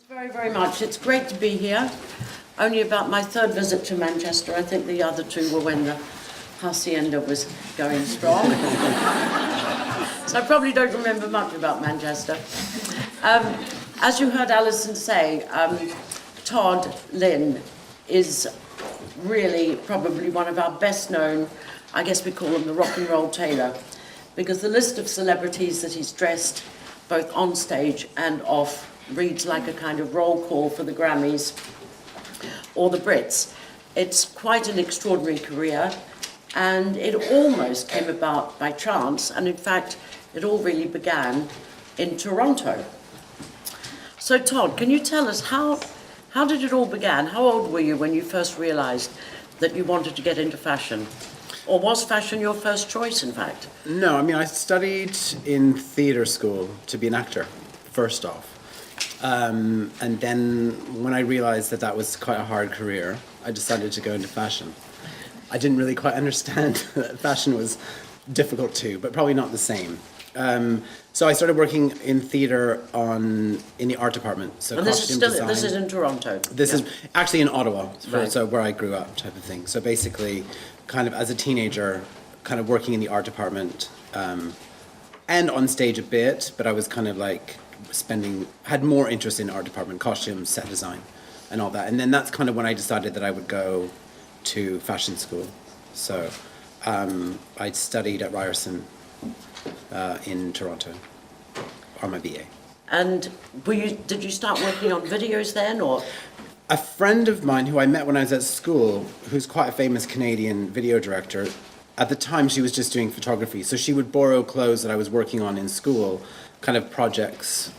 Very, very much. It's great to be here. Only about my third visit to Manchester. I think the other two were when the hacienda was going strong. So I probably don't remember much about Manchester. As you heard Alison say, Todd Lynn is really probably one of our best known, I guess we call him the rock and roll tailor, because the list of celebrities that he's dressed both on stage and off reads like a kind of roll call for the Grammys or the Brits. It's quite an extraordinary career, and it almost came about by chance, and in fact it all really began in Toronto. So Todd, can you tell us how did it all begin? How old were you when you first realized that you wanted to get into fashion? Or was fashion your first choice, in fact? No, I mean, I studied in theatre school to be an actor, first off. And then when I realized that that was quite a hard career, I decided to go into fashion. I didn't really quite understand that fashion was difficult too, but probably not the same. So I started working in theatre in the art department. So and this is in Toronto? This is actually in Ottawa, Right. so where I grew up type of thing. So basically, kind of as a teenager, kind of working in the art department, and on stage a bit, but I was kind of like had more interest in art department, costumes, set design, and all that. And then that's kind of when I decided that I would go to fashion school. So I studied at Ryerson in Toronto, on my BA. And did you start working on videos then, or? A friend of mine who I met when I was at school, who's quite a famous Canadian video director, at the time she was just doing photography, so she would borrow clothes that I was working on in school, kind of projects,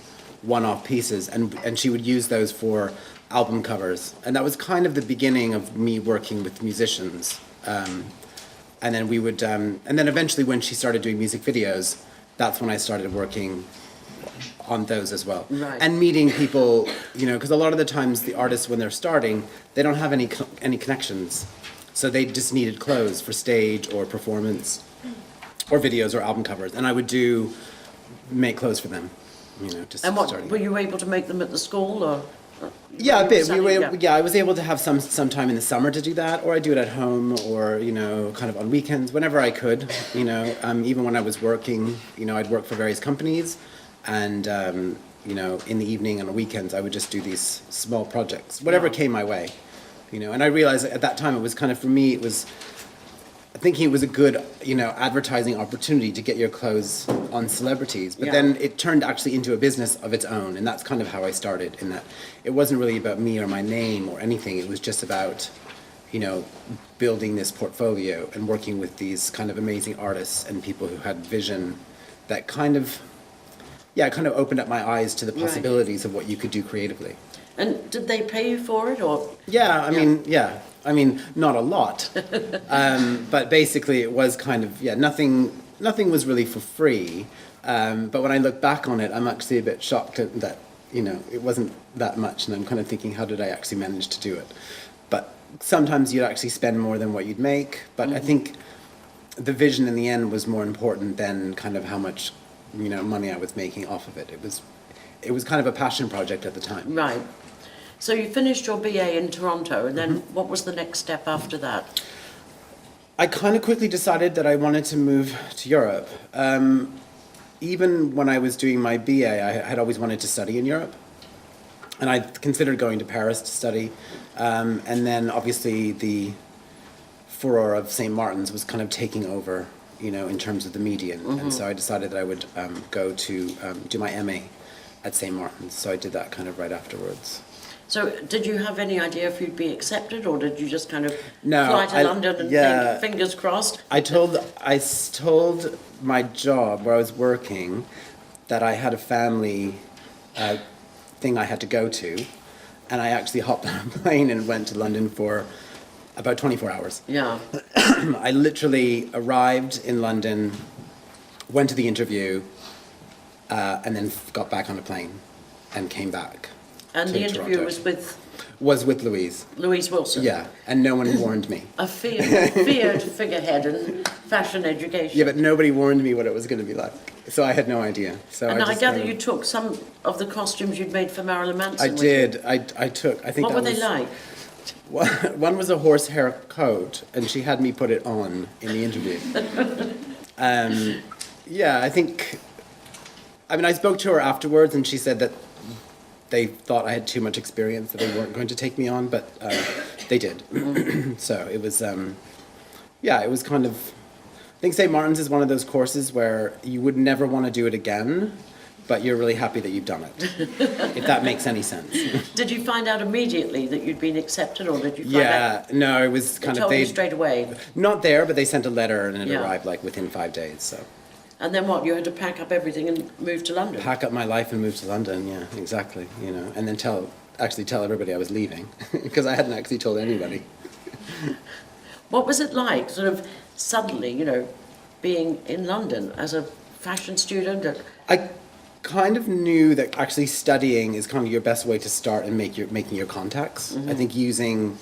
one-off pieces, and she would use those for album covers. And that was kind of the beginning of me working with musicians. And then we would, and then eventually when she started doing music videos, that's when I started working on those as well. Right. And meeting people, because a lot of the times the artists, when they're starting, they don't have any connections. So they just needed clothes for stage or performance or videos or album covers. And I would make clothes for them, just And what, starting. were you able to make them at the school, or? Yeah, a bit. Yeah. I was able to have some time in the summer to do that, or I do it at home, or kind of on weekends, whenever I could. Even when I was working, I'd work for various companies, and in the evening and on weekends, I would just do these small projects, whatever came my way. And I realized at that time it was kind of, for me, it was thinking it was a good, advertising opportunity to get your clothes on celebrities. But then it turned actually into a business of its own, and that's kind of how I started, in that it wasn't really about me or my name or anything. It was just about, building this portfolio and working with these kind of amazing artists and people who had vision that kind of opened up my eyes to the possibilities of what you could do creatively. And did they pay you for it, or? Yeah, I mean, not a lot, but basically it was kind of, nothing was really for free. But when I look back on it, I'm actually a bit shocked that, it wasn't that much, and I'm kind of thinking, how did I actually manage to do it? But sometimes you'd actually spend more than what you'd make, but I think the vision in the end was more important than kind of how much, money I was making off of it. It was kind of a passion project at the time. Right. So you finished your BA in Toronto, and then what was the next step after that? I kind of quickly decided that I wanted to move to Europe. Even when I was doing my BA, I had always wanted to study in Europe. And I considered going to Paris to study. And then obviously the furor of St. Martin's was kind of taking over, in terms of the media. And so I decided that I would go to do my MA at St. Martin's. So I did that kind of right afterwards. So did you have any idea if you'd be accepted, or did you just kind of No, fly to London and think, fingers crossed? I told my job where I was working that I had a family thing I had to go to, and I actually hopped on a plane and went to London for about 24 hours. Yeah. I literally arrived in London, went to the interview, and then got back on a plane and came back. And the interview Toronto. was with Louise. Louise Wilson. Yeah, and no one warned me. A feared figurehead, and fashion education. Yeah, but nobody warned me what it was going to be like, so I had no idea. So And I just gather kind of- you took some of the costumes you'd made for Marilyn Manson. I with you. did. I took. I think What that were was, they like? One was a horsehair coat, and she had me put it on in the interview. Yeah, I think. I mean, I spoke to her afterwards, and she said that they thought I had too much experience, that they weren't going to take me on, but they did. So it was, yeah, it was kind of. I think St. Martin's is one of those courses where you would never want to do it again, but you're really happy that you've done it, if that makes any sense. Did you find out immediately that you'd been accepted, or did you find out? Yeah, no, it was They kind of told you straight away. not there, but they sent a letter and it Yeah. arrived like within 5 days. So And then what? You had to pack up everything and move to London. pack up my life and move to London. Yeah, exactly. You know, and then tell everybody I was leaving because I hadn't actually told anybody. What was it like, sort of suddenly, being in London as a fashion student? I kind of knew that actually studying is kind of your best way to start and making your contacts. I think using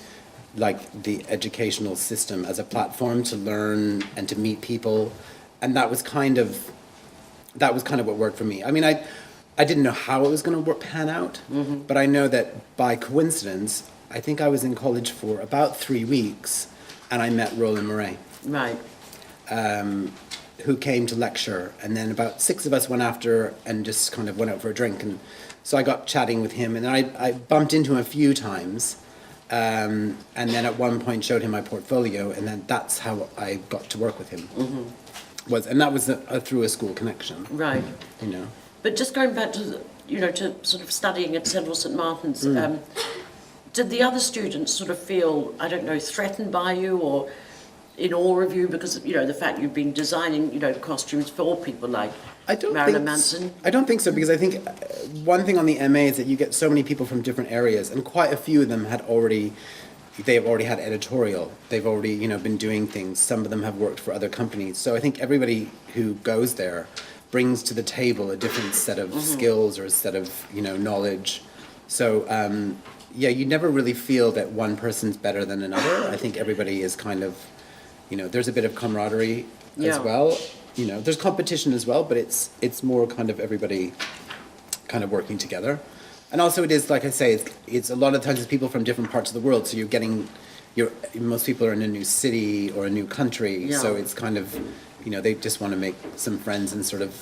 like the educational system as a platform to learn and to meet people, and that was kind of what worked for me. I mean, I didn't know how it was going to pan out, but I know that by coincidence, I think I was in college for about 3 weeks, and I met Roland Murray, Right. who came to lecture, and then about 6 of us went after and just kind of went out for a drink, and so I got chatting with him, and I bumped into him a few times, and then at one point showed him my portfolio, and then that's how I got to work with him. And that was through a school connection. Right. You know. But just going back to, to sort of studying at Central St. Martin's, did the other students sort of feel, I don't know, threatened by you or in awe of you because, the fact you've been designing, costumes for people like Marilyn Manson? I don't think so, because I think one thing on the MA is that you get so many people from different areas, and quite a few of them they've already had editorial. They've already, been doing things. Some of them have worked for other companies. So I think everybody who goes there brings to the table a different set of skills or a set of, knowledge. So, yeah, you never really feel that one person's better than another. I think everybody is kind of, there's a bit of camaraderie as well. There's competition as well, but it's more kind of everybody kind of working together. And also it is, like I say, it's a lot of times it's people from different parts of the world, so most people are in a new city or a new country, so it's kind of, they just want to make some friends and sort of,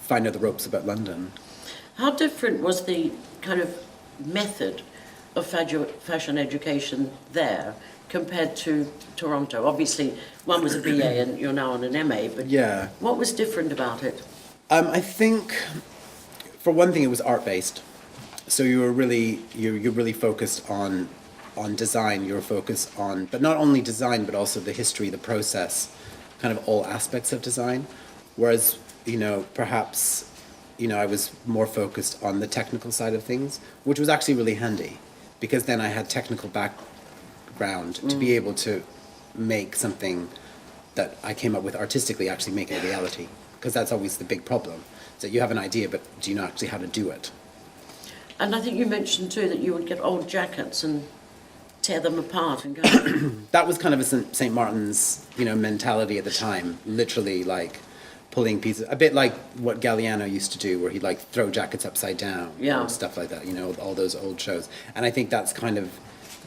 find out the ropes about London. How different was the kind of method of fashion education there compared to Toronto? Obviously, one was a BA and you're now on an MA, but Yeah. what was different about it? I think, for one thing, it was art-based. So you're really focused on design. You're focused on, but not only design, but also the history, the process, kind of all aspects of design. Whereas, perhaps, I was more focused on the technical side of things, which was actually really handy, because then I had technical background to be able to make something that I came up with artistically actually make it a reality. Because that's always the big problem, is that you have an idea, but do you know actually how to do it? And I think you mentioned too that you would get old jackets and tear them apart and go. That was kind of a St. Martin's, mentality at the time. Literally, like pulling pieces, a bit like what Galliano used to do, where he'd like throw jackets upside down, and stuff like that. All those old shows. And I think that's kind of,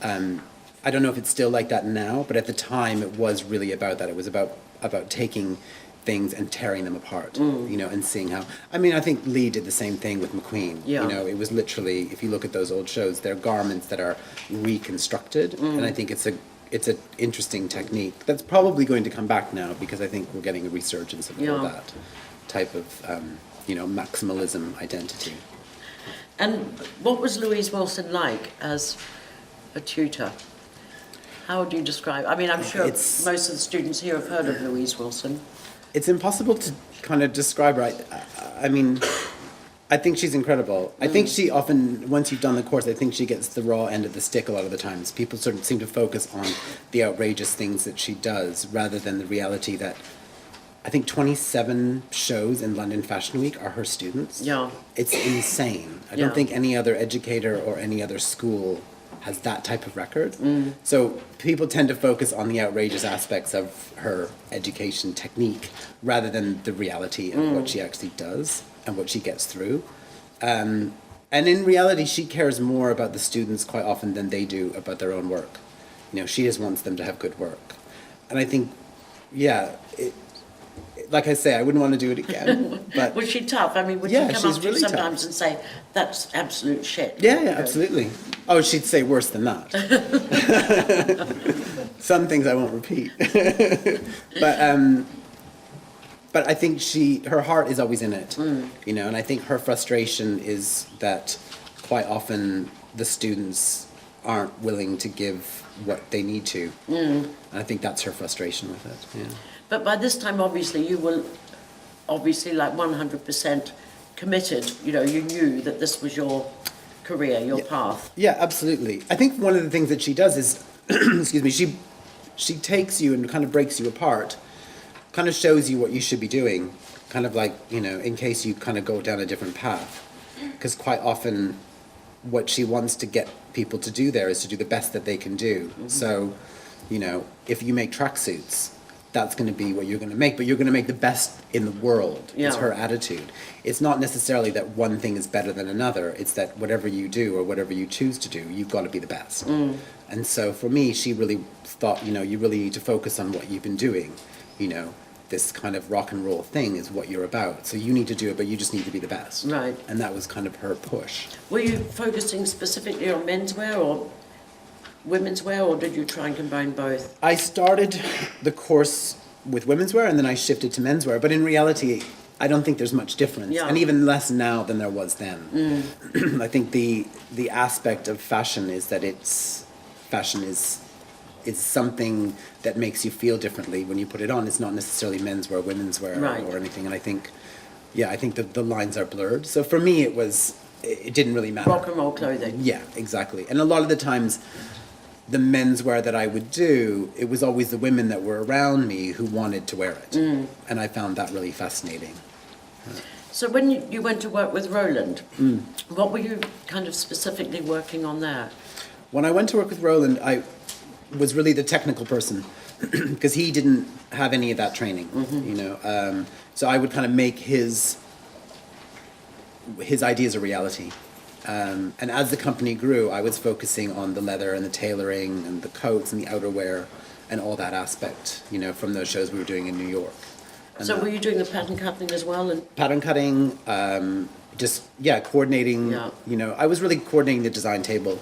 I don't know if it's still like that now, but at the time it was really about that. It was about taking things and tearing them apart, and seeing how. I mean, I think Lee did the same thing with McQueen. It was literally, if you look at those old shows, they're garments that are reconstructed, and I think it's an interesting technique that's probably going to come back now, because I think we're getting a resurgence of all that type of, maximalism identity. And what was Louise Wilson like as a tutor? How would you describe? I mean, I'm sure most of the students here have heard of Louise Wilson. It's impossible to kind of describe her. I mean, I think she's incredible. I think she often, once you've done the course, I think she gets the raw end of the stick a lot of the times. People sort of seem to focus on the outrageous things that she does, rather than the reality that I think 27 shows in London Fashion Week are her students. Yeah. It's insane. I don't think any other educator or any other school has that type of record. So people tend to focus on the outrageous aspects of her education technique rather than the reality of what she actually does and what she gets through. And in reality, she cares more about the students quite often than they do about their own work. You know, she just wants them to have good work. And I think, yeah, like I say, I wouldn't want to do it again. But Was she tough? I mean, would Yeah, she come she's up to you really tough. sometimes and say, that's absolute shit? yeah, You know? absolutely. Oh, she'd say worse than that. Some things I won't repeat. But I think her heart is always in it, you know, and I think her frustration is that quite often the students aren't willing to give what they need to. And I think that's her frustration with it, yeah. But by this time, obviously, you were obviously like 100% committed. You know, you knew that this was your career, your path. Yeah, absolutely. I think one of the things that she does is, excuse me, she takes you and kind of breaks you apart, kind of shows you what you should be doing, kind of like, you know, in case you kind of go down a different path. Because quite often what she wants to get people to do there is to do the best that they can do. So, you know, if you make tracksuits, that's going to be what you're going to make, but you're going to make the best in the world. Yeah. It's her attitude. It's not necessarily that one thing is better than another. It's that whatever you do or whatever you choose to do, you've got to be the best. And so for me, she really thought, you know, you really need to focus on what you've been doing. You know, this kind of rock and roll thing is what you're about. So you need to do it, but you just need to be the best. Right. And that was kind of her push. Were you focusing specifically on menswear or women's wear, or did you try and combine both? I started the course with women's wear and then I shifted to menswear, but in reality, I don't think there's much difference, Yeah. and even less now than there was then. I think the aspect of fashion is that fashion is something that makes you feel differently when you put it on. It's not necessarily menswear, women's wear, Right. or anything. And I think the lines are blurred. So for me, it didn't really matter. Rock and roll clothing. Yeah, exactly. And a lot of the times, the menswear that I would do, it was always the women that were around me who wanted to wear it. And I found that really fascinating. So when you went to work with Roland, what were you kind of specifically working on there? When I went to work with Roland, I was really the technical person because he didn't have any of that training, you know. So I would kind of make his ideas a reality. And as the company grew, I was focusing on the leather and the tailoring and the coats and the outerwear and all that aspect, you know, from those shows we were doing in New York. And So were you doing the pattern cutting as well? And pattern cutting, coordinating, Yeah. you know, I was really coordinating the design table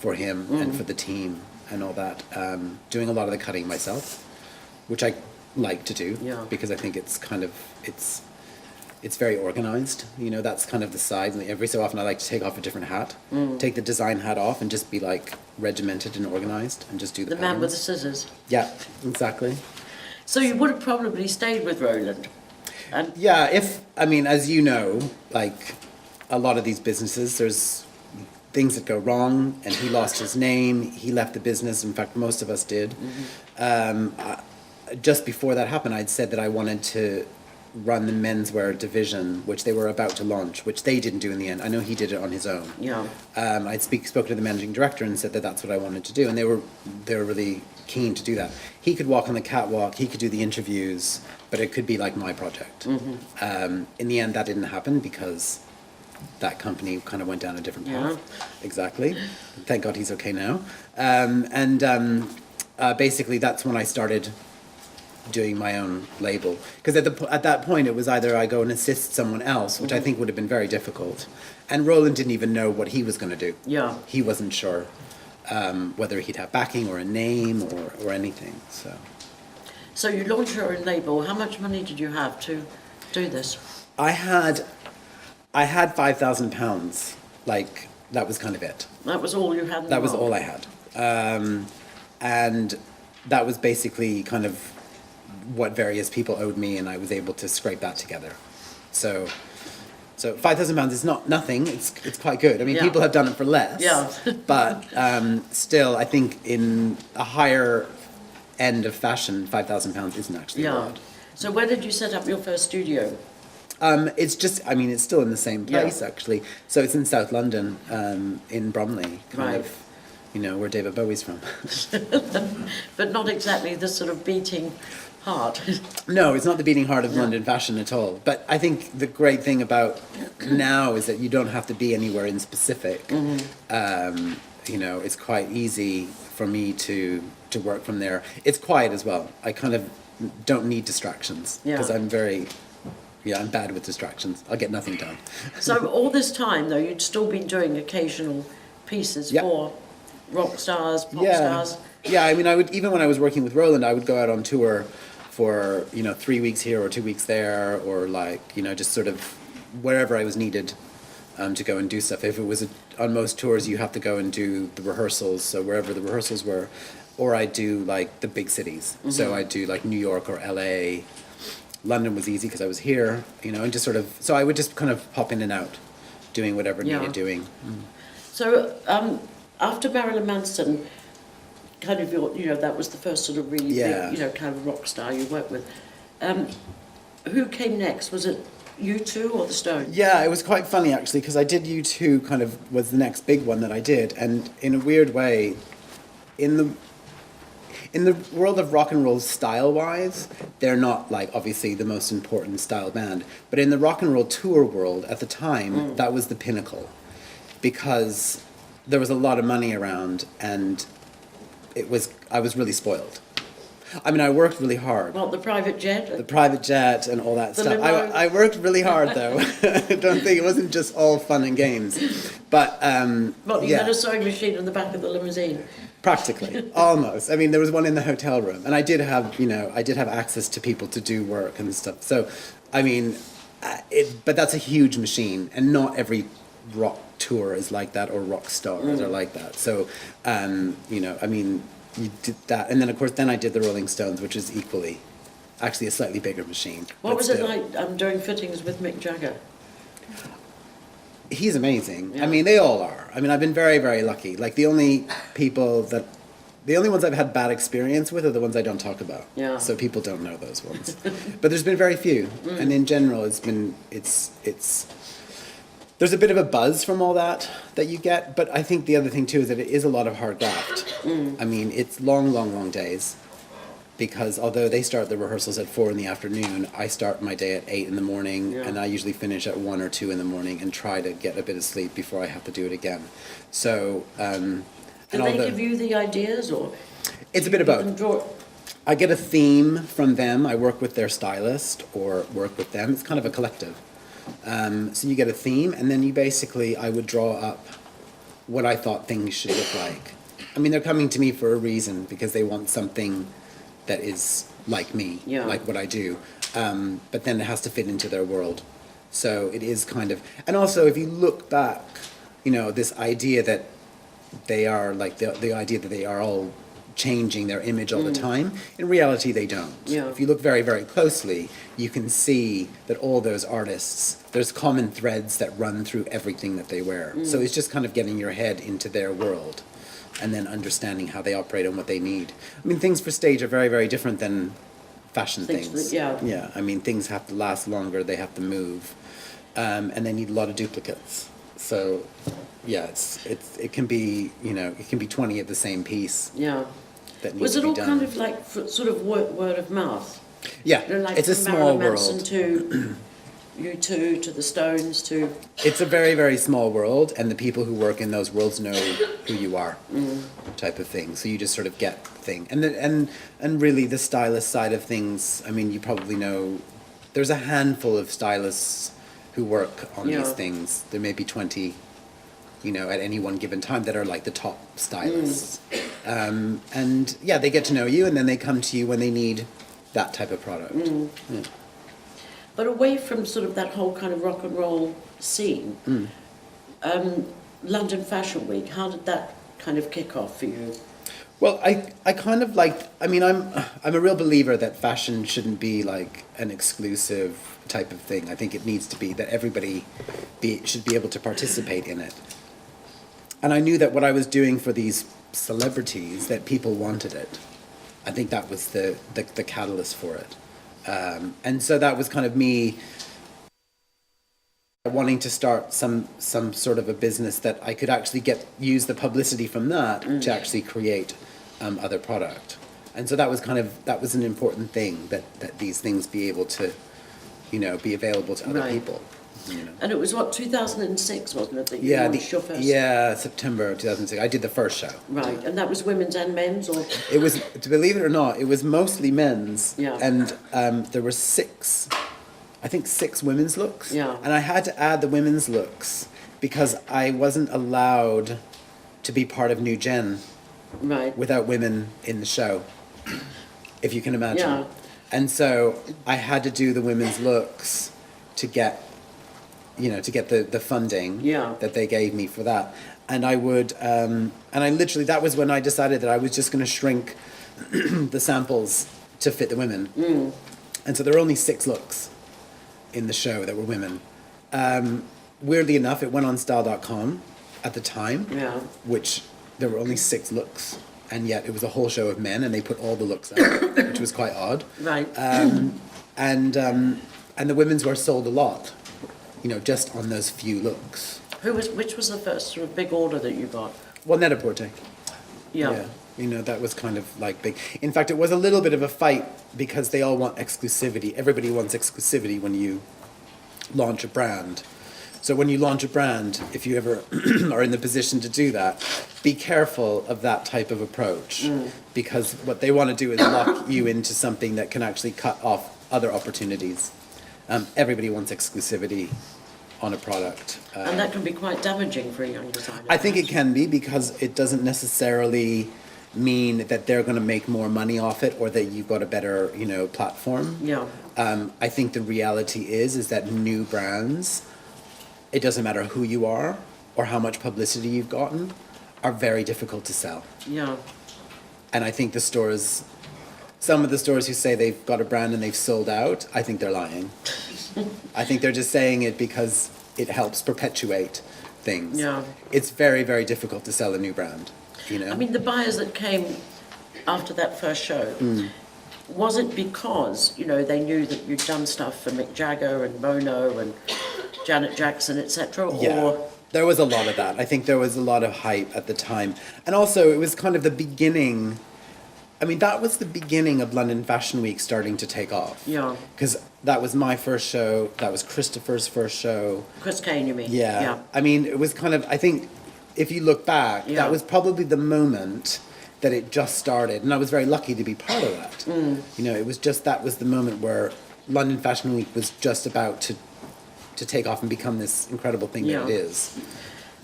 for him and for the team and all that. Doing a lot of the cutting myself, which I like to do Yeah. because I think it's very organized. You know, that's kind of the side. And every so often I like to take off a different hat, take the design hat off and just be like regimented and organized and just do the the man with the patterns. scissors. Yeah, exactly. So you would have probably stayed with Roland. And Yeah, as you know, like a lot of these businesses, there's things that go wrong, and he lost his name, he left the business, in fact, most of us did. Just before that happened, I'd said that I wanted to run the menswear division, which they were about to launch, which they didn't do in the end. I know he did it on his own. yeah, I'd spoke to the managing director and said that that's what I wanted to do, and they were really keen to do that. He could walk on the catwalk, he could do the interviews, but it could be like my project. In the end, that didn't happen because that company kind of went down a different path. Yeah. Exactly. Thank God he's okay now. Basically, that's when I started doing my own label, because at that point it was either I go and assist someone else, which I think would have been very difficult, and Roland didn't even know what he was going to do. yeah. He wasn't sure whether he'd have backing or a name or anything. So you launched your own label. How much money did you have to do this? I had £5,000. Like, that was kind of it. That was all you had in the That was world? all I had. And that was basically kind of what various people owed me, and I was able to scrape that together. So £5,000 is not nothing. It's quite good. I mean, Yeah. people have done it for less. Yeah. But still, I think in a higher end of fashion, £5,000 isn't actually a Yeah. lot. So where did you set up your first studio? It's just, I mean, it's still in the same place, Yeah. actually. So it's in South London, in Bromley, kind Right. of, you know, where David Bowie's from. But not exactly the sort of beating heart. No, it's not the beating heart of London fashion at all. But I think the great thing about now is that you don't have to be anywhere in specific. You know, it's quite easy for me to work from there. It's quiet as well. I kind of don't need distractions because Yeah. I'm bad with distractions. I'll get nothing done. So all this time, though, you'd still been doing occasional pieces Yeah. for rock stars, pop Yeah. stars. Yeah, I mean, I would, even when I was working with Roland, I would go out on tour for, you know, 3 weeks here or 2 weeks there, or like, you know, just sort of wherever I was needed to go and do stuff. If it was on most tours, you have to go and do the rehearsals, so wherever the rehearsals were, or I do like the big cities. So I do like New York or LA. London was easy because I was here, you know, and just sort of, so I would just kind of pop in and out, doing whatever Yeah. needed doing. So after Marilyn Manson, kind of you know, that was the first sort of really Yeah. big, you know, kind of rock star you worked with. Who came next? Was it you two or the Stones? Yeah, it was quite funny actually because I did U2 kind of was the next big one that I did, and in a weird way, in the world of rock and roll style-wise, they're not like obviously the most important style band, but in the rock and roll tour world at the time, that was the pinnacle, because there was a lot of money around, and I was really spoiled. I mean, I worked really hard. Well, the private jet? The private jet and all that The stuff. limo. I worked really hard though. I don't think it wasn't just all fun and games, but Well, you yeah, had a sewing machine in the back of the limousine. practically, almost. I mean, there was one in the hotel room, and I did have, you know, I did have access to people to do work and stuff. So, I mean, but that's a huge machine, and not every rock tour is like that, or rock stars are like that. So, you know, I mean, you did that, and then of course, then I did the Rolling Stones, which is equally, actually a slightly bigger machine. What but was it still. like doing fittings with Mick Jagger? He's amazing. Yeah. I mean, they all are. I mean, I've been very, very lucky. Like the only ones I've had bad experience with are the ones I don't talk about. Yeah. So people don't know those ones. But there's been very few, and in general, there's a bit of a buzz from all that you get. But I think the other thing too is that it is a lot of hard graft. I mean, it's long, long, long days. Because although they start the rehearsals at 4 p.m, I start my day at 8 a.m, Yeah. and I usually finish at 1 or 2 a.m, and try to get a bit of sleep before I have to do it again. So, Did they give you the ideas, or it's a bit of you can both. draw? I get a theme from them. I work with their stylist or work with them. It's kind of a collective. So you get a theme, and then I would draw up what I thought things should look like. I mean, they're coming to me for a reason, because they want something that is like me, Yeah. like what I do. But then it has to fit into their world. So it is kind of, and also if you look back, you know, this idea that they are like the idea that they are all changing their image all the time. In reality, they don't. Yeah. If you look very, very closely, you can see that all those artists, there's common threads that run through everything that they wear. So it's just kind of getting your head into their world and then understanding how they operate and what they need. I mean, things for stage are very, very different than fashion Things things. that- yeah. Yeah, I mean, things have to last longer, they have to move, and they need a lot of duplicates. So, yeah, it can be, you know, it can be 20 of the same piece Yeah. that needs Was to it be all done. kind of like sort of word of mouth? Yeah, You know, like it's a from small Marilyn Manson world. to U2 to the Stones to It's a very, very small world, and the people who work in those worlds know who you are, type of thing. So you just sort of get the thing. And really the stylist side of things, I mean, you probably know, there's a handful of stylists who work on Yeah. these things. There may be 20, you know, at any one given time that are like the top stylists. And yeah, they get to know you, and then they come to you when they need that type of product. Yeah. But away from sort of that whole kind of rock and roll scene, London Fashion Week, how did that kind of kick off for you? Well, I kind of like, I mean, I'm a real believer that fashion shouldn't be like an exclusive type of thing. I think it needs to be that everybody should be able to participate in it. And I knew that what I was doing for these celebrities, that people wanted it. I think that was the catalyst for it. And so that was kind of me wanting to start some sort of a business that I could actually use the publicity from that to actually create other product. And so that was an important thing, that these things be able to, be available to other people. And it was 2006, wasn't it, that you launched your first? Yeah, September 2006. I did the first show. Right, and that was women's and men's, or? It was, to believe it or not, it was mostly men's. Yeah. And there were six women's looks. Yeah. And I had to add the women's looks because I wasn't allowed to be part of New Gen without women in the show, if you can imagine. Yeah. And so I had to do the women's looks to get the funding that they gave me for that. And I would, and I literally, that was when I decided that I was just going to shrink the samples to fit the women. And so there were only 6 looks in the show that were women. Weirdly enough, it went on style.com at the time, which there were only 6 looks. And yet it was a whole show of men, and they put all the looks out, which was quite odd. Right. And the women's were sold a lot, just on those few looks. Which was the first sort of big order that you got? Well, Net-a-Porter. Yeah. That was kind of like big. In fact, it was a little bit of a fight because they all want exclusivity. Everybody wants exclusivity when you launch a brand. So when you launch a brand, if you ever are in the position to do that, be careful of that type of approach, because what they want to do is lock you into something that can actually cut off other opportunities. Everybody wants exclusivity on a product. And that can be quite damaging for a young designer. I think it can be, because it doesn't necessarily mean that they're going to make more money off it or that you've got a better, platform. Yeah. I think the reality is that new brands, it doesn't matter who you are or how much publicity you've gotten, are very difficult to sell. Yeah. And I think some of the stores who say they've got a brand and they've sold out, I think they're lying. I think they're just saying it because it helps perpetuate things. Yeah. It's very, very difficult to sell a new brand, I mean, the buyers that came after that first show, was it because, they knew that you'd done stuff for Mick Jagger and Bono and Janet Jackson, etc.? Yeah. Or There was a lot of that. I think there was a lot of hype at the time. And also, it was kind of the beginning. I mean, that was the beginning of London Fashion Week starting to take off. Yeah. Because that was my first show. That was Christopher's first show. Chris Kane, you mean? Yeah. I mean, it was kind of, I think, if you look back, that was probably the moment that it just started. And I was very lucky to be part of that. It was just, that was the moment where London Fashion Week was just about to take off and become this incredible thing that it is.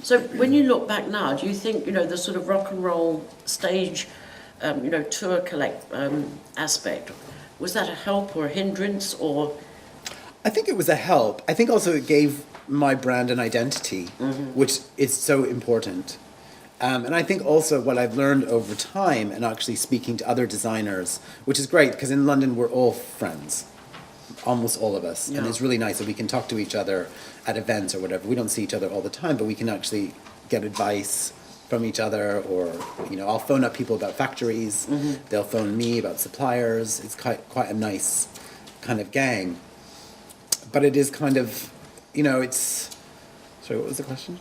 So when you look back now, do you think, the sort of rock and roll stage, tour aspect, was that a help or a hindrance, or? I think it was a help. I think also it gave my brand an identity, which is so important. And I think also what I've learned over time, and actually speaking to other designers, which is great, because in London we're all friends. Almost all of us. And it's really nice that we can talk to each other at events or whatever. We don't see each other all the time, but we can actually get advice from each other, or, I'll phone up people about factories. They'll phone me about suppliers. It's quite a nice kind of gang. But it is kind of, it's... Sorry, what was the question?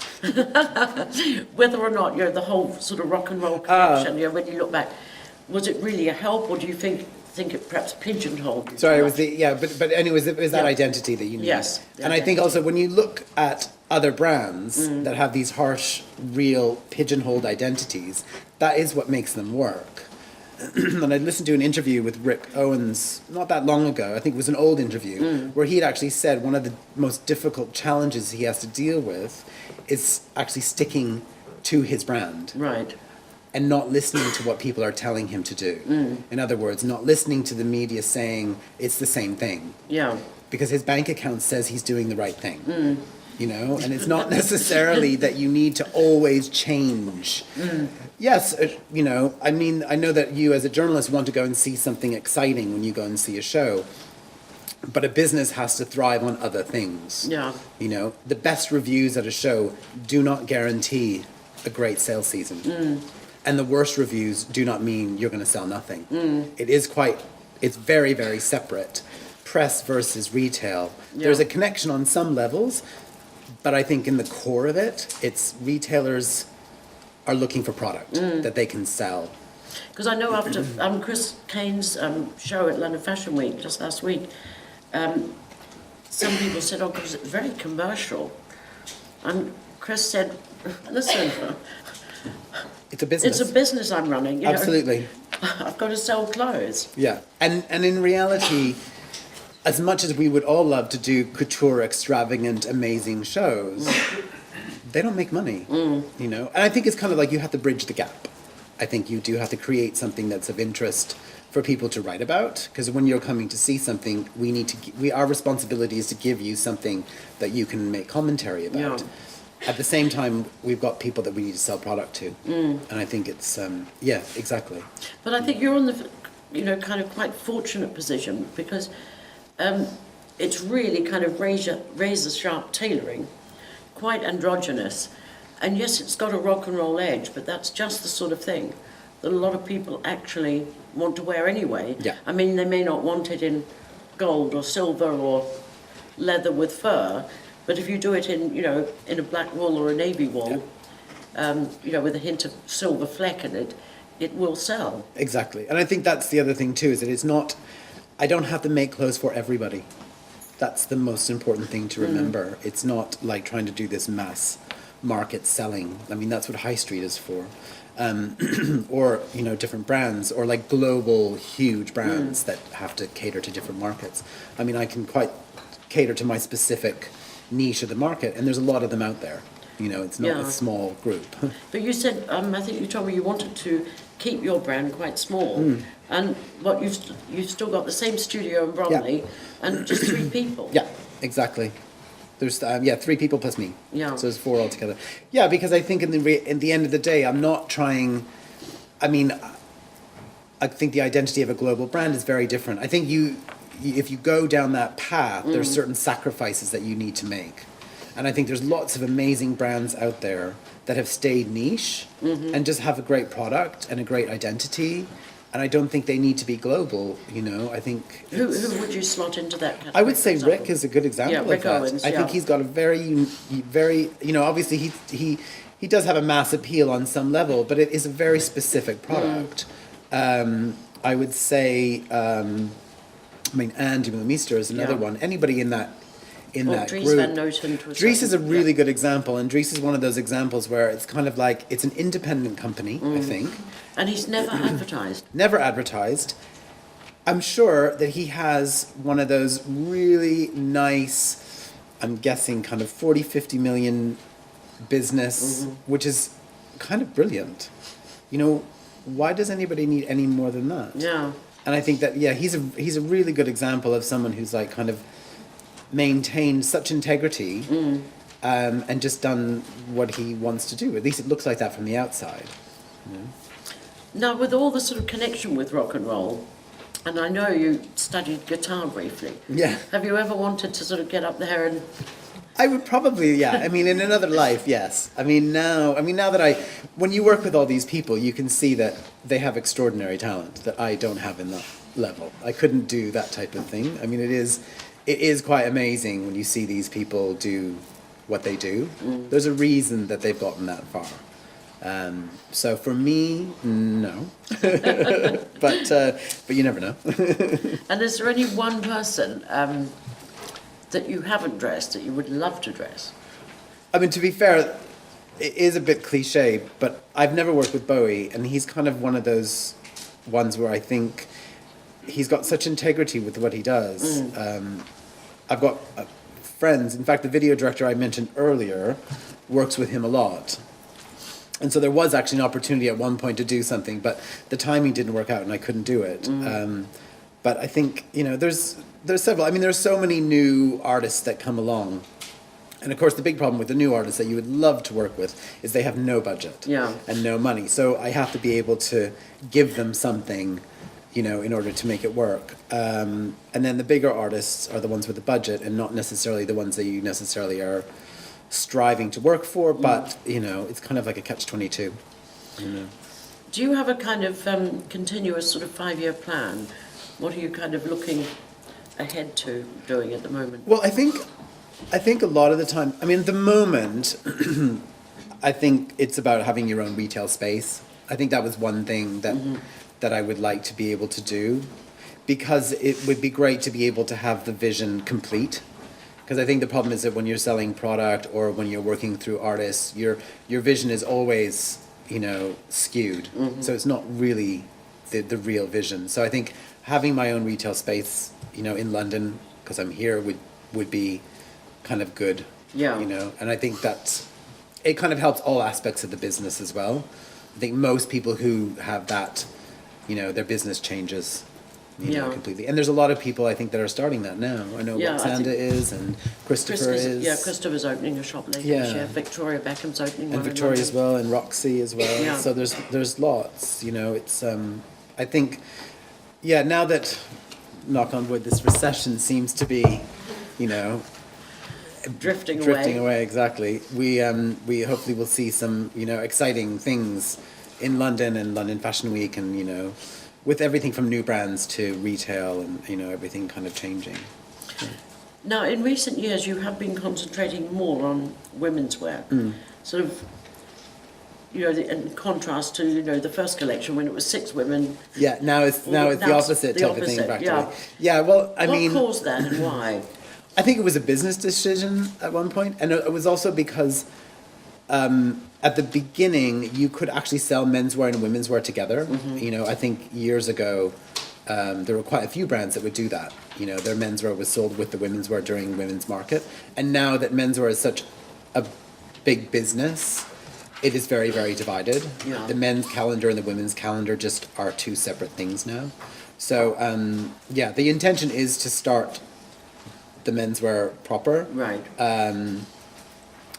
Whether or not, the whole sort of rock and roll connection, when you look back, was it really a help, or do you think it perhaps pigeonholed you? Sorry, it was but anyways, it was that identity that you need. Yes. And I think also when you look at other brands that have these harsh, real, pigeonholed identities, that is what makes them work. And I listened to an interview with Rick Owens not that long ago. I think it was an old interview, where he had actually said one of the most difficult challenges he has to deal with is actually sticking to his brand. Right. And not listening to what people are telling him to do. In other words, not listening to the media saying it's the same thing. Yeah. Because his bank account says he's doing the right thing. And it's not necessarily that you need to always change. Yes, I mean, I know that you as a journalist want to go and see something exciting when you go and see a show. But a business has to thrive on other things. Yeah. The best reviews at a show do not guarantee a great sales season. And the worst reviews do not mean you're going to sell nothing. It's very, very separate. Press versus retail. Yeah. There's a connection on some levels, But I think in the core of it, it's retailers are looking for product that they can sell. Because I know after Chris Kane's show at London Fashion Week just last week, some people said, oh, because it's very commercial. And Chris said, listen, It's a business. it's a business I'm running. You Absolutely. know? I've got to sell clothes. Yeah. And in reality, as much as we would all love to do couture, extravagant, amazing shows, they don't make money, you know? And I think it's kind of like you have to bridge the gap. I think you do have to create something that's of interest for people to write about, because when you're coming to see something, our responsibility is to give you something that you can make commentary about. Yeah. At the same time, we've got people that we need to sell product to, and I think it's yeah, exactly. But I think you're on the, you know, kind of quite fortunate position because it's really kind of razor sharp tailoring, quite androgynous, and yes, it's got a rock and roll edge, but that's just the sort of thing that a lot of people actually want to wear anyway. Yeah. I mean, they may not want it in gold or silver or leather with fur, but if you do it in, you know, in a black wool or a navy wool, you know, with a hint of silver fleck in it, it will sell. Exactly. And I think that's the other thing too, is that it's not, I don't have to make clothes for everybody. That's the most important thing to remember. It's not like trying to do this mass market selling. I mean, that's what high street is for. Or, you know, different brands, or like global huge brands that have to cater to different markets. I mean, I can quite cater to my specific niche of the market, and there's a lot of them out there. You know, it's not Yeah. a small group. But you said, I think you told me you wanted to keep your brand quite small, and what you've still got the same studio in Bromley, and just 3 people. Yeah, exactly. There's 3 people plus me. Yeah. So there's 4 altogether. Yeah, because I think in the end of the day, I'm not trying. I mean, I think the identity of a global brand is very different. I think if you go down that path, there's certain sacrifices that you need to make, and I think there's lots of amazing brands out there that have stayed niche and just have a great product and a great identity. And I don't think they need to be global, you know. I think Who would you slot into that category? I would say for example? Rick is a good example Yeah, Rick of that. Owens, I think yeah. he's got a very, you know, obviously he does have a mass appeal on some level, but it is a very specific product. I would say, I mean, Andy Meester is another Yeah. one. Anybody in that Dries group. Van Noten to a Dries is a certain- really good example, and Dries is one of those examples where it's kind of like it's an independent company, I think. And he's never advertised. Never advertised. I'm sure that he has one of those really nice, I'm guessing kind of 40, 50 million business, which is kind of brilliant. You know, why does anybody need any more than that? Yeah. And I think that, yeah, he's a really good example of someone who's like kind of maintained such integrity and just done what he wants to do. At least it looks like that from the outside. You know? Now, with all the sort of connection with rock and roll, and I know you studied guitar briefly. Yeah. Have you ever wanted to sort of get up there and... I would probably, yeah. I mean, in another life, yes. I mean, now that when you work with all these people, you can see that they have extraordinary talent that I don't have in that level. I couldn't do that type of thing. I mean, it is quite amazing when you see these people do what they do. There's a reason that they've gotten that far. So for me, no. but you never know. And is there any one person that you haven't dressed that you would love to dress? I mean, to be fair, it is a bit cliche, but I've never worked with Bowie, and he's kind of one of those ones where I think he's got such integrity with what he does. I've got friends, in fact, the video director I mentioned earlier works with him a lot. And so there was actually an opportunity at one point to do something, but the timing didn't work out and I couldn't do it. But I think, you know, there's several. I mean, there's so many new artists that come along. And of course, the big problem with the new artists that you would love to work with is they have no budget and no money. So I have to be able to give them something, you know, in order to make it work. And then the bigger artists are the ones with the budget and not necessarily the ones that you necessarily are striving to work for, but, you know, it's kind of like a catch-22. You know. Do you have a kind of continuous sort of 5-year plan? What are you kind of looking ahead to doing at the moment? Well, I think I think a lot of the time, I mean, at the moment, I think it's about having your own retail space. I think that was one thing that I would like to be able to do, because it would be great to be able to have the vision complete. Because I think the problem is that when you're selling product or when you're working through artists, your vision is always, skewed. So it's not really the real vision. So I think having my own retail space, in London, because I'm here, would be kind of good. Yeah. And I think that it kind of helps all aspects of the business as well. I think most people who have that, their business changes. Completely. And there's a lot of people, I think, that are starting that now. I know Roxanda is, and Christopher is. Yeah, Christopher's opening a shop later this year. Victoria Beckham's opening one. And Victoria as well, and Roxy as well. Yeah. So there's lots, it's, I think, now that, knock on wood, this recession seems to be, drifting away, exactly. We hopefully will see some, exciting things in London and London Fashion Week, and, with everything from new brands to retail and, everything kind of changing. Yeah. Now, in recent years, you have been concentrating more on women's wear. Sort of, in contrast to, the first collection when it was 6 women. Yeah, now it's the opposite type of thing, practically. Yeah. Yeah, well, I mean... What caused that and why? I think it was a business decision at one point, and it was also because at the beginning you could actually sell menswear and women's wear together. I think years ago there were quite a few brands that would do that. Their menswear was sold with the women's wear during women's market, and now that menswear is such a big business, it is very, very divided. Yeah. The men's calendar and the women's calendar just are 2 separate things now. So the intention is to start the menswear proper Right.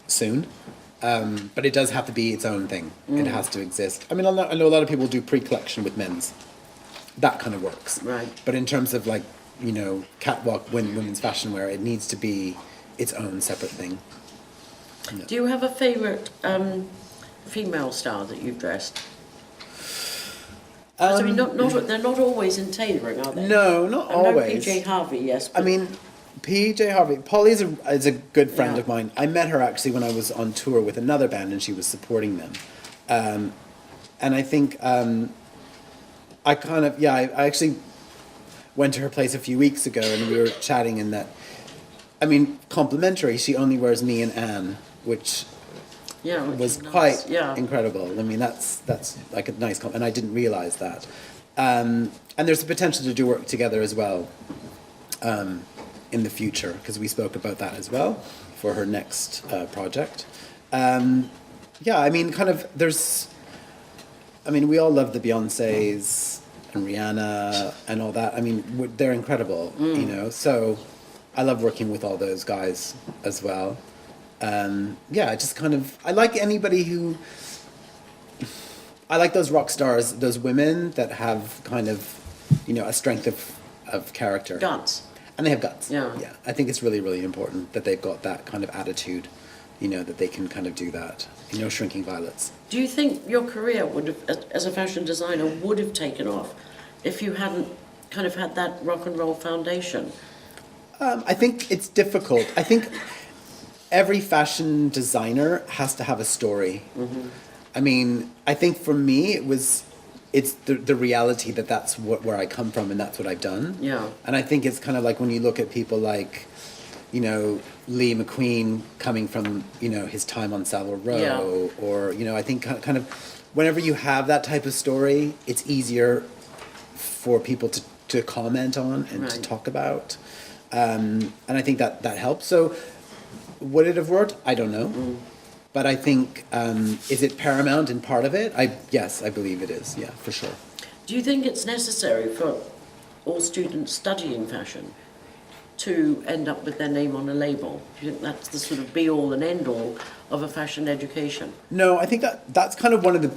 soon, but it does have to be its own thing. It has to exist. I mean, I know a lot of people do pre-collection with men's. That kind of works. Right. But in terms of catwalk women's fashion wear, it needs to be its own separate thing. Yeah. Do you have a favourite female star that you've dressed? I mean, they're not always in tailoring, are they? No, not always. I know PJ Harvey, yes. I mean, PJ Harvey, Polly is a good friend Yeah. of mine. I met her actually when I was on tour with another band and she was supporting them. And I think I actually went to her place a few weeks ago and we were chatting, and complimentary, she only wears me and Anne, which was is nice. quite Yeah. incredible. I mean, that's like a nice compliment, and I didn't realize that. And there's the potential to do work together as well in the future, because we spoke about that as well for her next project. We all love the Beyoncés and Rihanna and all that. I mean, they're incredible, so I love working with all those guys as well. I like anybody who, I like those rock stars, those women that have kind of, a strength of character. Guts. And they have guts. Yeah. Yeah. I think it's really, really important that they've got that kind of attitude, that they can kind of do that. Shrinking violets. Do you think your career would have, as a fashion designer, would have taken off if you hadn't kind of had that rock and roll foundation? I think it's difficult. I think every fashion designer has to have a story. I mean, I think for me it's the reality that that's where I come from and that's what I've done. Yeah. And I think it's kind of like when you look at people like, Lee McQueen coming from, his time on Savile Row, or, I think kind of whenever you have that type of story, it's easier for people to comment on and to Right. talk about. And I think that helps. So would it have worked? I don't know. But I think, is it paramount in part of it? Yes, I believe it is. Yeah, for sure. Do you think it's necessary for all students studying fashion to end up with their name on a label? Do you think that's the sort of be-all and end-all of a fashion education? No, I think that's kind of one of the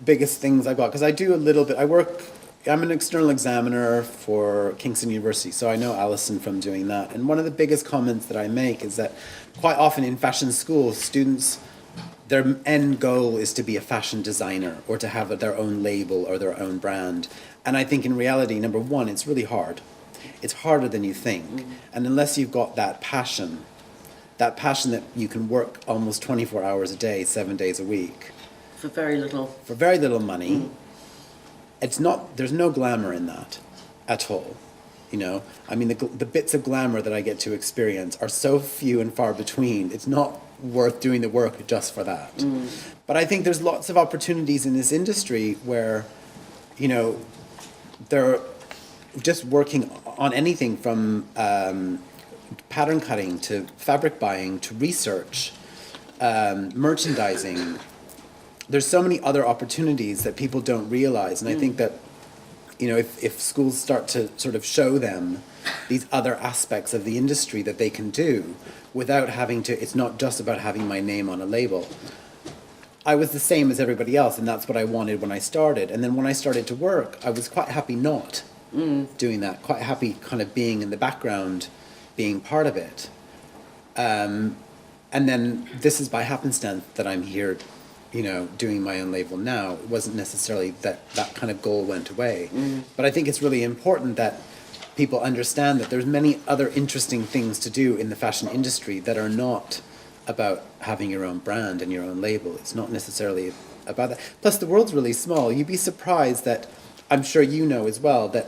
biggest things I've got, because I do a little bit, I'm an external examiner for Kingston University, so I know Alison from doing that. And one of the biggest comments that I make is that quite often in fashion schools, students, their end goal is to be a fashion designer or to have their own label or their own brand. And I think in reality, number one, it's really hard. It's harder than you think. And unless you've got that passion, that passion that you can work almost 24 hours a day, 7 days a week. For very little. For very little money. It's not, there's no glamour in that at all. You know, I mean, the bits of glamour that I get to experience are so few and far between. It's not worth doing the work just for that. But I think there's lots of opportunities in this industry where, you know, they're just working on anything from pattern cutting to fabric buying to research, merchandising. There's so many other opportunities that people don't realize, and I think that, you know, if schools start to sort of show them these other aspects of the industry that they can do without having to, it's not just about having my name on a label. I was the same as everybody else, and that's what I wanted when I started. And then when I started to work, I was quite happy not doing that, quite happy kind of being in the background, being part of it. And then this is by happenstance that I'm here, you know, doing my own label now. It wasn't necessarily that that kind of goal went away. But I think it's really important that people understand that there's many other interesting things to do in the fashion industry that are not about having your own brand and your own label. It's not necessarily about that. Plus, the world's really small. You'd be surprised that, I'm sure you know as well, that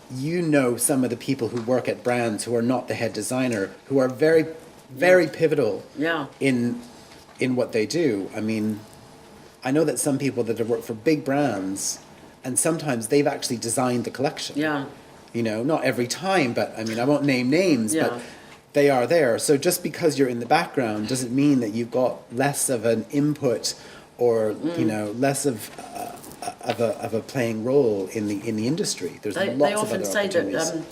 you know some of the people who work at brands who are not the head designer, who are very, very pivotal in what they do. I mean, I know that some people that have worked for big brands, and sometimes they've actually designed the collection. Yeah. You know, not every time, but I mean, I won't name names, Yeah. but they are there. So just because you're in the background doesn't mean that you've got less of an input or, you know, less of a playing role in the industry. There's They lots of often other say opportunities. that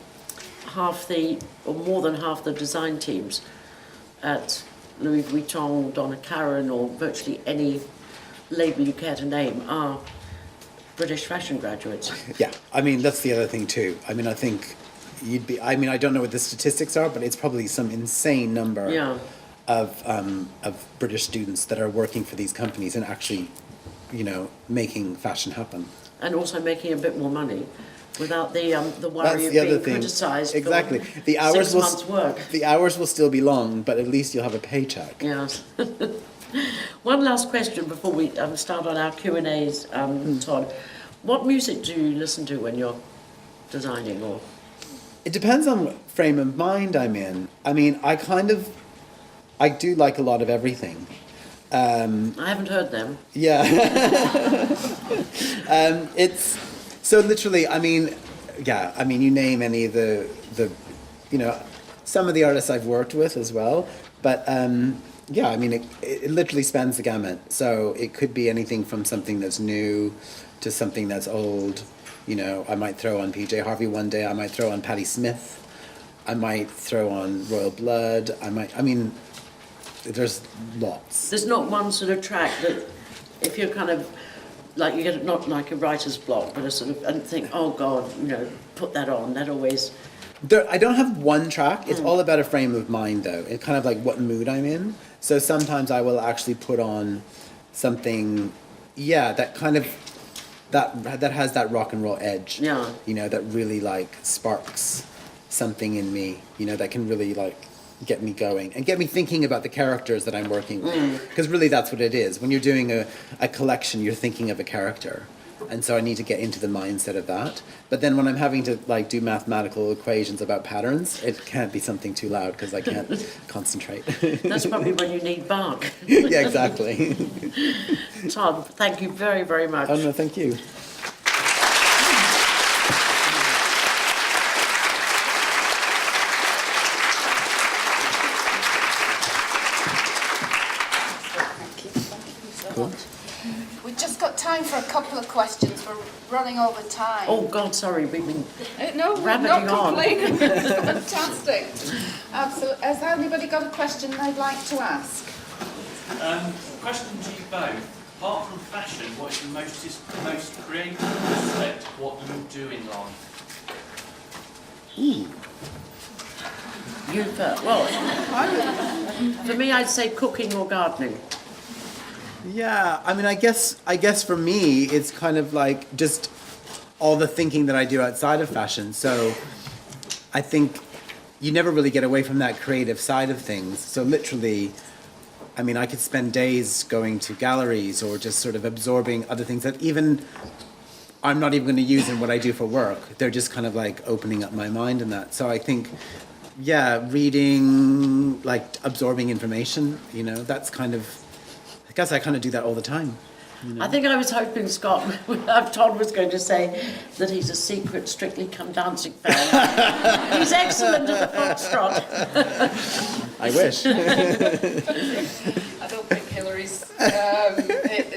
half the, or more than half the design teams at Louis Vuitton, Donna Karan, or virtually any label you care to name are British fashion graduates. Yeah, I mean, that's the other thing too. I mean, I think you'd be, I mean, I don't know what the statistics are, but it's probably some insane number Yeah. of British students that are working for these companies and actually, you know, making fashion happen. And also making a bit more money without the worry That's of the other being thing. criticised Exactly. for The hours 6 will months' work. the hours will still be long, but at least you'll have a paycheck. Yes. One last question before we start on our Q&As, Todd. What music do you listen to when you're designing? Or It depends on what frame of mind I'm in. I mean, I do like a lot of everything. I haven't heard them. Yeah. It's so literally, I mean, yeah, I mean, you name any of the, you know, some of the artists I've worked with as well, but yeah, I mean, it literally spans the gamut. So it could be anything from something that's new to something that's old. You know, I might throw on PJ Harvey one day, I might throw on Patti Smith, I might throw on Royal Blood, I mean, there's lots. There's not one sort of track that, if you're kind of, like, you get not like a writer's block, but a sort of, and think, oh God, you know, put that on. That always. I don't have one track. It's all about a frame of mind, though. It's kind of like what mood I'm in. So sometimes I will actually put on something, yeah, that kind of, that has that rock and roll edge. Yeah. You know, that really like sparks something in me, you know, that can really like get me going and get me thinking about the characters that I'm working with. Because really that's what it is. When you're doing a collection, you're thinking of a character. And so I need to get into the mindset of that. But then when I'm having to like do mathematical equations about patterns, it can't be something too loud because I can't concentrate. That's probably when you need Bach. Yeah, exactly. Todd, thank you very, very much. Oh no, thank you. Cool. We've just got time for a couple of questions. We're running over time. Oh God, sorry, we've been No, we're rabbiting not on. complaining. Fantastic. Absolutely. Has anybody got a question they'd like to ask? Question to you both. Apart from fashion, what is the most creative aspect of what you do in life? You first. Well, for me, I'd say cooking or gardening. Yeah, I mean, I guess for me, it's kind of like just all the thinking that I do outside of fashion. So I think you never really get away from that creative side of things. So literally, I mean, I could spend days going to galleries or just sort of absorbing other things that even I'm not even going to use in what I do for work. They're just kind of like opening up my mind and that. So I think, yeah, reading, like absorbing information, you know, that's kind of, I guess I kind of do that all the time. You know? I think I was hoping Todd was going to say that he's a secret Strictly Come Dancing fan. He's excellent at the foxtrot. I wish. I don't think Hillary's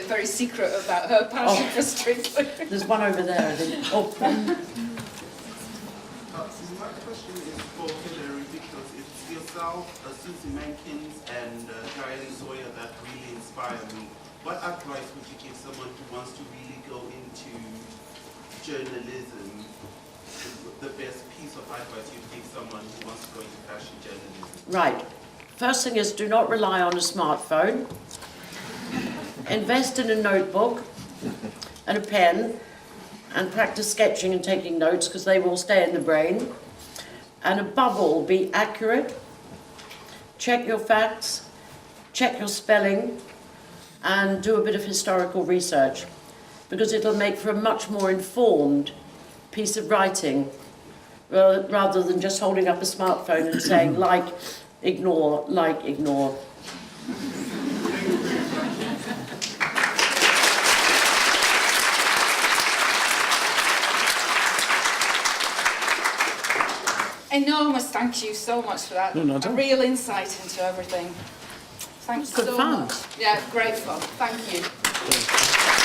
very secret about her passion for Strictly. There's one over there, I think. Oh, My question is for Hillary because it's yourself, Susie Mankins, and Diane Sawyer that really inspire me. What advice would you give someone who wants to really go into journalism? The best piece of advice you'd give someone who wants to go into fashion journalism? right. First thing is, do not rely on a smartphone. Invest in a notebook and a pen and practice sketching and taking notes because they will stay in the brain. And above all, be accurate. Check your facts, check your spelling, and do a bit of historical research because it'll make for a much more informed piece of writing rather than just holding up a smartphone and saying like, ignore, like, ignore. Enormous thank you so much for that. No, not at a all. real insight into everything. Thanks Good so fun. much. Yeah, great fun. Thank you.